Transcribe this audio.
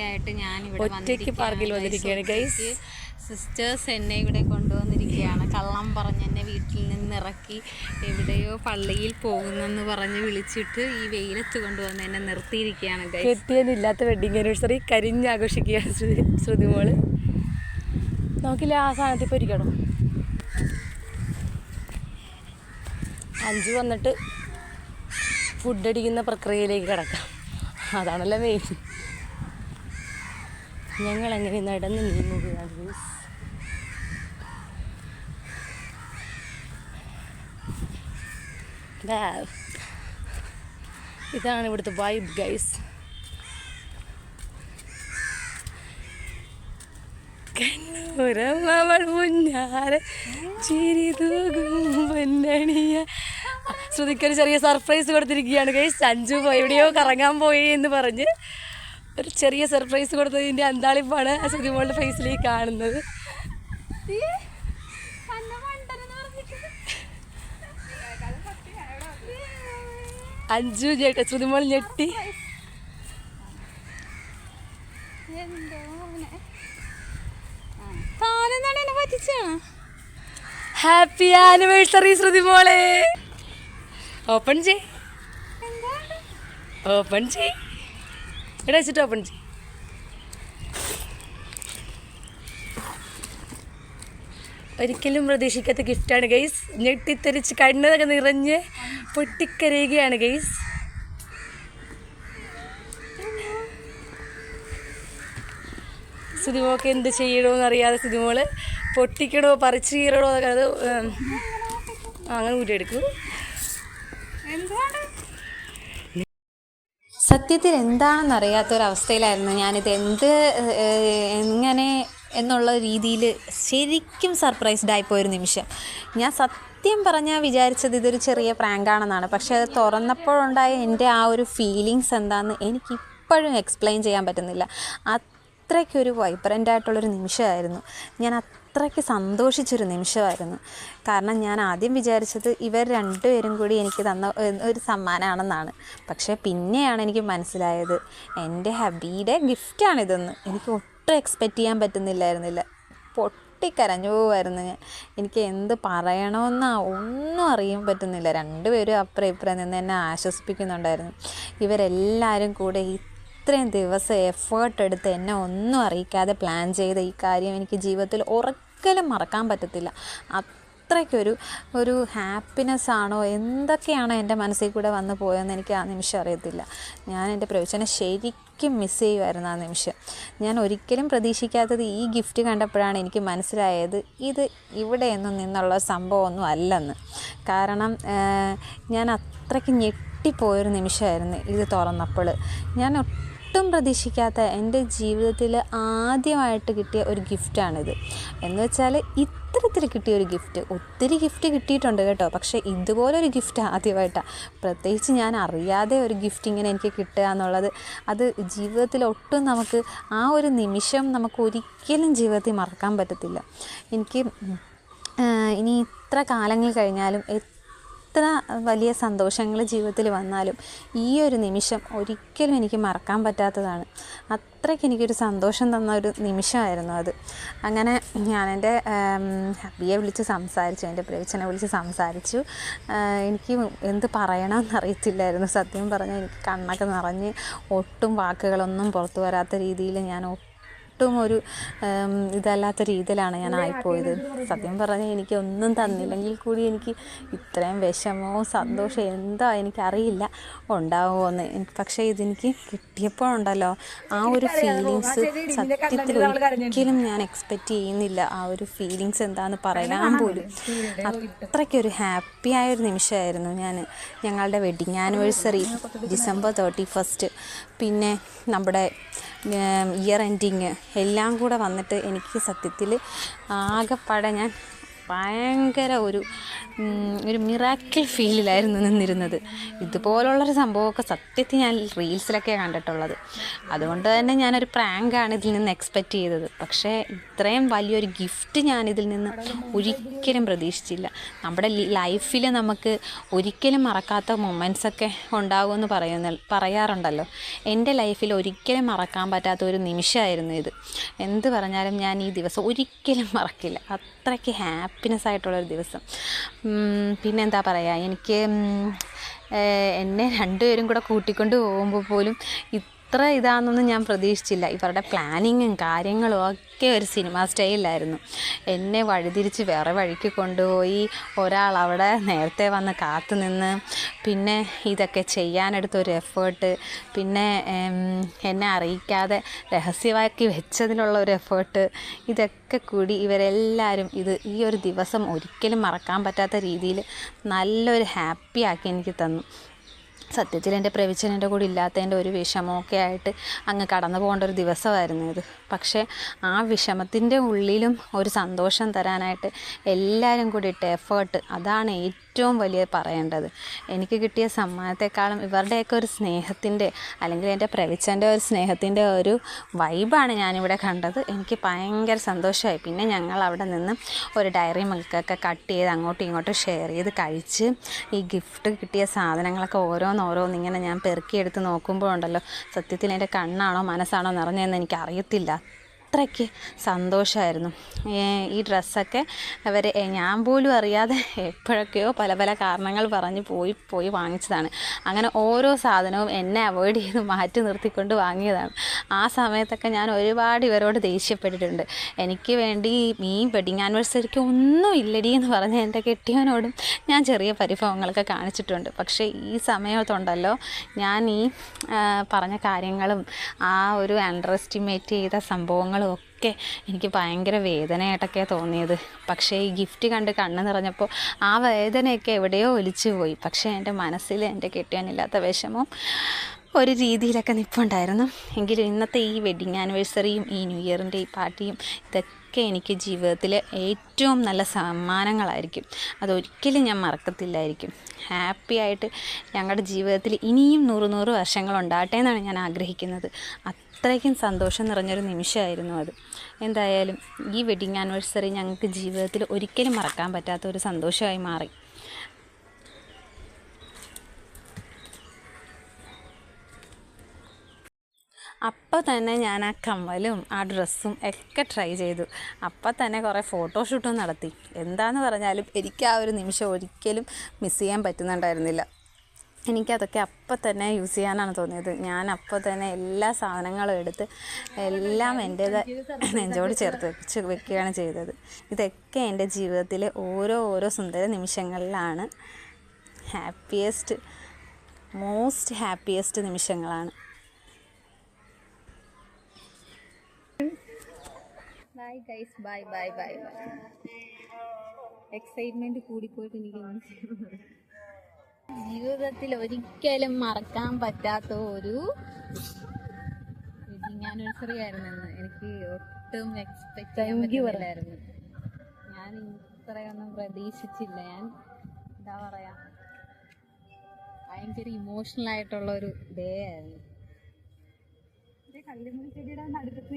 ആയിട്ട് ഞാൻ ഇവിടെ വന്നിരിക്കുകയാണ്. സിസ്റ്റേഴ്സ് എന്നെ ഇവിടെ കൊണ്ടുവന്നിരിക്കുകയാണ്. കള്ളം പറഞ്ഞ് എന്നെ വീട്ടിൽ നിന്നിറക്കി എവിടെയോ പള്ളിയിൽ പോകുന്നെന്ന് പറഞ്ഞ് വിളിച്ചിട്ട് ഈ വെയിലത്ത് കൊണ്ടുവന്ന് എന്നെ നിർത്തിയിരിക്കുകയാണ്. കെട്ടിയതില്ലാത്ത വെഡിങ് ആനിവേഴ്സറി കരിഞ്ഞാഘോഷിക്കുകയാണ് ശ്രുതിമോള്. നോക്കില്ല ആ സാധനത്തിൽ പൊരിക്കണം. അഞ്ചു വന്നിട്ട് ഫുഡ് അടിക്കുന്ന പ്രക്രിയയിലേക്ക് കിടക്കാം. അതാണല്ലോ മെയിൻ. ഞങ്ങളെങ്ങനെ നടന്ന് നീങ്ങുകയാണ്. ഇതാണ് ഇവിടുത്തെ വൈബ് ഗൈസ്. കണ്ണൂരമ്മൾ മുന്നാരെ ചിരി തൂകും പൊന്നണിയ. ശ്രുതിക്കൊരു ചെറിയ സർപ്രൈസ് കൊടുത്തിരിക്കുകയാണ് ഗൈസ്. അഞ്ചു എവിടെയോ കറങ്ങാൻ പോയി എന്ന് പറഞ്ഞ് ഒരു ചെറിയ സർപ്രൈസ് കൊടുത്തതിൻ്റെ അന്താളിപ്പാണ് ശ്രുതിമോളുടെ ഫേസിലേക്ക് കാണുന്നത്. അഞ്ചു ശ്രുതിമോൾ ഞെട്ടി. ഹാപ്പി ആനിവേഴ്സറി ശ്രുതിമോളെ. ഓപ്പൺ ചെയ്, ഓപ്പൺ ചെയ്, ഇവിടെ വെച്ചിട്ട് ഓപ്പൺ ചെയ്. ഒരിക്കലും പ്രതീക്ഷിക്കാത്ത ഗിഫ്റ്റാണ് ഗൈസ്. ഞെട്ടിത്തെറിച്ച് കണ്ണതൊക്കെ നിറഞ്ഞ് പൊട്ടിക്കരയുകയാണ് ഗൈസ്. സുതിമോൾക്ക് എന്ത് ചെയ്യണമെന്ന് അറിയാതെ സുതിമോള് പൊട്ടിക്കണോ പറിച്ച് കീറണോ എന്നൊക്കെ അത് അങ്ങനെ കൂട്ടിയെടുക്കൂ. സത്യത്തിൽ എന്താണെന്നറിയാത്തൊരവസ്ഥയിലായിരുന്നു ഞാനിത്. എങ്ങനെ എന്നുള്ള രീതിയിൽ ശരിക്കും സർപ്രൈസ്ഡ് ആയിപ്പോയൊരു നിമിഷം. ഞാൻ സത്യം പറഞ്ഞാൽ വിചാരിച്ചത് ഇതൊരു ചെറിയ പ്രാങ്കാണെന്നാണ്. പക്ഷേ അത് തുറന്നപ്പോഴുണ്ടായ എൻ്റെ ആ ഒരു ഫീലിങ്സ് എന്താണെന്ന് എനിക്കിപ്പോഴും എക്സ്പ്ലെയിൻ ചെയ്യാൻ പറ്റുന്നില്ല. അത്രയ്ക്കൊരു വൈബ്രൻ്റായിട്ടുള്ളൊരു നിമിഷമായിരുന്നു. ഞാൻ അത്രയ്ക്ക് സന്തോഷിച്ചൊരു നിമിഷമായിരുന്നു. കാരണം ഞാൻ ആദ്യം വിചാരിച്ചത് ഇവർ രണ്ടുപേരും കൂടി എനിക്ക് തന്ന ഒരു സമ്മാനമാണെന്നാണ്. പക്ഷേ പിന്നെയാണ് എനിക്ക് മനസ്സിലായത് എൻ്റെ ഹബീയുടെ ഗിഫ്റ്റാണിതെന്ന്. എനിക്ക് ഒട്ടും എക്സ്പെക്റ്റ് ചെയ്യാൻ പറ്റുന്നില്ലായിരുന്നില്ല. പൊട്ടിക്കരഞ്ഞു പോവായിരുന്നു ഞാൻ. എനിക്ക് എന്ത് പറയണമെന്ന് ഒന്നും അറിയാൻ പറ്റുന്നില്ല. രണ്ടുപേരും അപ്പുറം ഇപ്പുറം നിന്ന് എന്നെ ആശ്വസിപ്പിക്കുന്നുണ്ടായിരുന്നു. ഇവരെല്ലാവരും കൂടെ ഇത്രയും ദിവസം എഫേർട്ട് എടുത്ത് എന്നെ ഒന്നും അറിയിക്കാതെ പ്ലാൻ ചെയ്ത ഈ കാര്യം എനിക്ക് ജീവിതത്തിൽ ഒരിക്കലും മറക്കാൻ പറ്റത്തില്ല. അത്രയ്ക്കൊരു ഹാപ്പിനെസ്സാണോ എന്തൊക്കെയാണോ എൻ്റെ മനസ്സിൽ കൂടെ വന്നു പോയെന്ന് എനിക്ക് ആ നിമിഷം അറിയത്തില്ല. ഞാൻ എൻ്റെ പ്രൊവിച്ചനെ ശരിക്കും മിസ് ചെയ്യുമായിരുന്നു ആ നിമിഷം. ഞാൻ ഒരിക്കലും പ്രതീക്ഷിക്കാത്തത് ഈ ഗിഫ്റ്റ് കണ്ടപ്പോഴാണ് എനിക്ക് മനസ്സിലായത് ഇത് ഇവിടെയൊന്നും നിന്നുള്ള സംഭവമൊന്നും അല്ലെന്ന്. കാരണം ഞാൻ അത്രയ്ക്ക് ഞെട്ടിപ്പോയൊരു നിമിഷമായിരുന്നു ഇത് തുറന്നപ്പോൾ. ഞാൻ ഒട്ടും പ്രതീക്ഷിക്കാത്ത എൻ്റെ ജീവിതത്തിൽ ആദ്യമായിട്ട് കിട്ടിയ ഒരു ഗിഫ്റ്റാണിത്. എന്ന് വെച്ചാൽ ഇത്തരത്തിൽ കിട്ടിയൊരു ഗിഫ്റ്റ്. ഒത്തിരി ഗിഫ്റ്റ് കിട്ടിയിട്ടുണ്ട് കേട്ടോ, പക്ഷേ ഇതുപോലൊരു ഗിഫ്റ്റ് ആദ്യമായിട്ടാണ്. പ്രത്യേകിച്ച് ഞാൻ അറിയാതെ ഒരു ഗിഫ്റ്റ് ഇങ്ങനെ എനിക്ക് കിട്ടുക എന്നുള്ളത് അത് ജീവിതത്തിൽ ഒട്ടും നമുക്ക് ആ ഒരു നിമിഷം നമുക്ക് ഒരിക്കലും ജീവിതത്തിൽ മറക്കാൻ പറ്റത്തില്ല. എനിക്ക് ഇനി ഇത്ര കാലങ്ങൾ കഴിഞ്ഞാലും എത്ര വലിയ സന്തോഷങ്ങൾ ജീവിതത്തിൽ വന്നാലും ഈ ഒരു നിമിഷം ഒരിക്കലും എനിക്ക് മറക്കാൻ പറ്റാത്തതാണ്. അത്രയ്ക്ക് എനിക്കൊരു സന്തോഷം തന്ന ഒരു നിമിഷമായിരുന്നു അത്. അങ്ങനെ ഞാൻ എൻ്റെ ഹബിയെ വിളിച്ച് സംസാരിച്ചു, എൻ്റെ പ്രേച്ചനെ വിളിച്ച് സംസാരിച്ചു. എനിക്ക് എന്ത് പറയണമെന്നറിയത്തില്ലായിരുന്നു. സത്യം പറഞ്ഞാൽ എനിക്ക് കണ്ണൊക്കെ നിറഞ്ഞ് ഒട്ടും വാക്കുകളൊന്നും പുറത്തു വരാത്ത രീതിയിൽ ഞാൻ ഒട്ടും ഒരു ഇതല്ലാത്ത രീതിയിലാണ് ഞാൻ ആയിപ്പോയത്. സത്യം പറഞ്ഞാൽ എനിക്കൊന്നും തന്നില്ലെങ്കിൽ കൂടി എനിക്ക് ഇത്രയും വിഷമവും സന്തോഷവും എന്താ എനിക്കറിയില്ല ഉണ്ടാവുമോയെന്ന്. പക്ഷേ ഇതെനിക്ക് കിട്ടിയപ്പോഴുണ്ടല്ലോ ആ ഒരു ഫീലിങ്സ് സത്യത്തിൽ ഒരിക്കലും ഞാൻ എക്സ്പെക്റ്റ് ചെയ്യുന്നില്ല. ആ ഒരു ഫീലിങ്സ് എന്താണെന്ന് പറയാൻ പോലും. അത്രയ്ക്കൊരു ഹാപ്പിയായൊരു നിമിഷമായിരുന്നു. ഞങ്ങളുടെ വെഡിങ് ആനിവേഴ്സറി December 31, പിന്നെ നമ്മുടെ ഇയർ എൻഡിങ് എല്ലാം കൂടെ വന്നിട്ട് എനിക്ക് സത്യത്തിൽ ആകെപ്പാടെ ഞാൻ ഭയങ്കര ഒരു മിറാക്കിൾ ഫീലിലായിരുന്നു നിന്നിരുന്നത്. ഇതുപോലുള്ളൊരു സംഭവമൊക്കെ സത്യത്തിൽ ഞാൻ റീൽസിലൊക്കെ കണ്ടിട്ടുള്ളത്. അതുകൊണ്ട് തന്നെ ഞാനൊരു പ്രാങ്കാണ് ഇതിൽ നിന്ന് എക്സ്പെക്റ്റ് ചെയ്തത്. പക്ഷേ ഇത്രയും വലിയൊരു ഗിഫ്റ്റ് ഞാനിതിൽ നിന്ന് ഒരിക്കലും പ്രതീക്ഷിച്ചില്ല. നമ്മുടെ ലൈഫിൽ നമുക്ക് ഒരിക്കലും മറക്കാത്ത മൊമെൻറ്റ്സൊക്കെ ഉണ്ടാകുമെന്ന് പറയാറുണ്ടല്ലോ. എൻ്റെ ലൈഫിൽ ഒരിക്കലും മറക്കാൻ പറ്റാത്ത ഒരു നിമിഷമായിരുന്നു ഇത്. എന്ത് പറഞ്ഞാലും ഞാൻ ഈ ദിവസം ഒരിക്കലും മറക്കില്ല. അത്രയ്ക്ക് ഹാപ്പിനെസ് ആയിട്ടുള്ളൊരു ദിവസം. പിന്നെന്താ പറയുക, എനിക്ക് എന്നെ രണ്ടുപേരും കൂടെ കൂട്ടിക്കൊണ്ട് പോകുമ്പോൾ പോലും ഇത്ര ഇതാണെന്നൊന്നും ഞാൻ പ്രതീക്ഷിച്ചില്ല. ഇവരുടെ പ്ലാനിങ്ങും കാര്യങ്ങളും ഒക്കെ ഒരു സിനിമ സ്റ്റൈലിലായിരുന്നു. എന്നെ വഴിതിരിച്ച് വേറെ വഴിക്ക് കൊണ്ടുപോയി, ഒരാൾ അവിടെ നേരത്തെ വന്ന് കാത്തു നിന്ന്, പിന്നെ ഇതൊക്കെ ചെയ്യാനെടുത്തൊരു എഫേർട്ട്, പിന്നെ എന്നെ അറിയിക്കാതെ രഹസ്യമാക്കി വെച്ചതിനുള്ള ഒരു എഫേർട്ട്, ഇതൊക്കെ കൂടി ഇവരെല്ലാവരും ഈ ഒരു ദിവസം ഒരിക്കലും മറക്കാൻ പറ്റാത്ത രീതിയിൽ നല്ലൊരു ഹാപ്പി ആക്കി എനിക്ക് തന്നു. സത്യത്തിൽ എൻ്റെ പ്രവിച്ചൻ എൻ്റെ കൂടെ ഇല്ലാത്തതിൻ്റെ ഒരു വിഷമമൊക്കെ ആയിട്ട് അങ്ങ് കടന്നു പോകേണ്ട ഒരു ദിവസമായിരുന്നു ഇത്. പക്ഷേ ആ വിഷമത്തിൻ്റെ ഉള്ളിലും ഒരു സന്തോഷം തരാനായിട്ട് എല്ലാവരും കൂടി ഇട്ട എഫേർട്ട്, അതാണ് ഏറ്റവും വലിയ പറയേണ്ടത്. എനിക്ക് കിട്ടിയ സമ്മാനത്തെക്കാളും ഇവരുടെയൊക്കെ ഒരു സ്നേഹത്തിൻ്റെ, അല്ലെങ്കിൽ എൻ്റെ പ്രവിച്ചൻ്റെ ഒരു സ്നേഹത്തിൻ്റെ ഒരു വൈബാണ് ഞാനിവിടെ കണ്ടത്. എനിക്ക് ഭയങ്കര സന്തോഷമായി. പിന്നെ ഞങ്ങൾ അവിടെ നിന്ന് ഒരു ഡയറി മിൽക്കൊക്കെ കട്ട് ചെയ്ത് അങ്ങോട്ടും ഇങ്ങോട്ടും ഷെയർ ചെയ്ത് കഴിച്ച്, ഈ ഗിഫ്റ്റ് കിട്ടിയ സാധനങ്ങളൊക്കെ ഓരോന്നിങ്ങനെ ഞാൻ പെറുക്കിയെടുത്ത് നോക്കുമ്പോഴുണ്ടല്ലോ, സത്യത്തിൽ എൻ്റെ കണ്ണാണോ മനസ്സാണോ നിറഞ്ഞതെന്ന് എനിക്ക് അറിയത്തില്ല. അത്രയ്ക്ക് സന്തോഷമായിരുന്നു. ഈ ഡ്രസ്സൊക്കെ ഞാൻ പോലും അറിയാതെ എപ്പോഴൊക്കെയോ പല കാരണങ്ങൾ പറഞ്ഞ് പോയി വാങ്ങിച്ചതാണ്. അങ്ങനെ ഓരോ സാധനവും എന്നെ അവോയ്ഡ് ചെയ്ത് മാറ്റി നിർത്തിക്കൊണ്ട് വാങ്ങിയതാണ്. ആ സമയത്തൊക്കെ ഞാൻ ഒരുപാട് ഇവരോട് ദേഷ്യപ്പെട്ടിട്ടുണ്ട്. എനിക്ക് വേണ്ടി ഈ വെഡിങ് ആനിവേഴ്സറിക്ക് ഒന്നും ഇല്ലടി എന്ന് പറഞ്ഞ് എൻ്റെ കെട്ടിയവനോടും ഞാൻ ചെറിയ പരിഭവങ്ങളൊക്കെ കാണിച്ചിട്ടുണ്ട്. പക്ഷേ ഈ സമയത്തുണ്ടല്ലോ, ഞാൻ ഈ പറഞ്ഞ കാര്യങ്ങളും ആ ഒരു അണ്ടർ എസ്റ്റിമേറ്റ് ചെയ്ത സംഭവങ്ങളും ഒക്കെ എനിക്ക് ഭയങ്കര വേദനയായിട്ടൊക്കെ തോന്നിയത്. പക്ഷേ ഈ ഗിഫ്റ്റ് കണ്ട് കണ്ണ് നിറഞ്ഞപ്പോൾ ആ വേദനയൊക്കെ എവിടെയോ ഒലിച്ചു പോയി. പക്ഷേ എൻ്റെ മനസ്സിൽ എൻ്റെ കെട്ടിയാനില്ലാത്ത വിഷമവും ഒരു രീതിയിലൊക്കെ നിൽപ്പുണ്ടായിരുന്നു. എങ്കിലും ഇന്നത്തെ ഈ വെഡ്ഡിങ് ആനിവേഴ്സറിയും ഈ ന്യൂ ഇയറിൻ്റെ ഈ പാർട്ടിയും ഇതൊക്കെ എനിക്ക് ജീവിതത്തിലെ ഏറ്റവും നല്ല സമ്മാനങ്ങളായിരിക്കും. അതൊരിക്കലും ഞാൻ മറക്കത്തില്ലായിരിക്കും. ഹാപ്പി ആയിട്ട് ഞങ്ങളുടെ ജീവിതത്തിൽ ഇനിയും 100 വർഷങ്ങൾ ഉണ്ടാകട്ടെ എന്നാണ് ഞാൻ ആഗ്രഹിക്കുന്നത്. അത്രയ്ക്കും സന്തോഷം നിറഞ്ഞൊരു നിമിഷമായിരുന്നു അത്. എന്തായാലും ഈ വെഡ്ഡിങ് ആനിവേഴ്സറി ഞങ്ങൾക്ക് ജീവിതത്തിൽ ഒരിക്കലും മറക്കാൻ പറ്റാത്ത ഒരു സന്തോഷമായി മാറി. അപ്പോൾ തന്നെ ഞാൻ ആ കമ്മലും ആ ഡ്രസ്സും ഒക്കെ ട്രൈ ചെയ്തു. അപ്പോൾ തന്നെ കുറേ ഫോട്ടോഷൂട്ടും നടത്തി. എന്താണെന്ന് പറഞ്ഞാലും എനിക്ക് ആ ഒരു നിമിഷം ഒരിക്കലും മിസ് ചെയ്യാൻ പറ്റുന്നുണ്ടായിരുന്നില്ല. എനിക്കതൊക്കെ അപ്പം തന്നെ യൂസ് ചെയ്യാനാണ് തോന്നിയത്. ഞാൻ അപ്പോൾ തന്നെ എല്ലാ സാധനങ്ങളും എടുത്ത് എല്ലാം എൻ്റേത് നെഞ്ചോട് ചേർത്ത് വെക്കുകയാണ് ചെയ്തത്. ഇതൊക്കെ എൻ്റെ ജീവിതത്തിലെ ഓരോ സുന്ദര നിമിഷങ്ങളിലാണ്. മോസ്റ്റ് ഹാപ്പിയസ്റ്റ് നിമിഷങ്ങളാണ്. Bye guys, bye. എക്സൈറ്റ്മെൻറ്റ് കൂടിപ്പോയിട്ട് എനിക്ക് ജീവിതത്തിൽ ഒരിക്കലും മറക്കാൻ പറ്റാത്ത ഒരു വെഡിങ് ആനിവേഴ്സറി ആയിരുന്നെന്ന് എനിക്ക് ഒട്ടും എക്സ്പെക്റ്റ് ചെയ്യാൻ പറ്റില്ലായിരുന്നു. ഞാൻ ഇത്രയൊന്നും പ്രതീക്ഷിച്ചില്ല. ഞാൻ എന്താ പറയുക, ഭയങ്കര ഇമോഷണൽ ആയിട്ടുള്ളൊരു ഡേ ആയിരുന്നു. കല്ലുമുറി ചെടിയുടെ നടുക്കത്ത്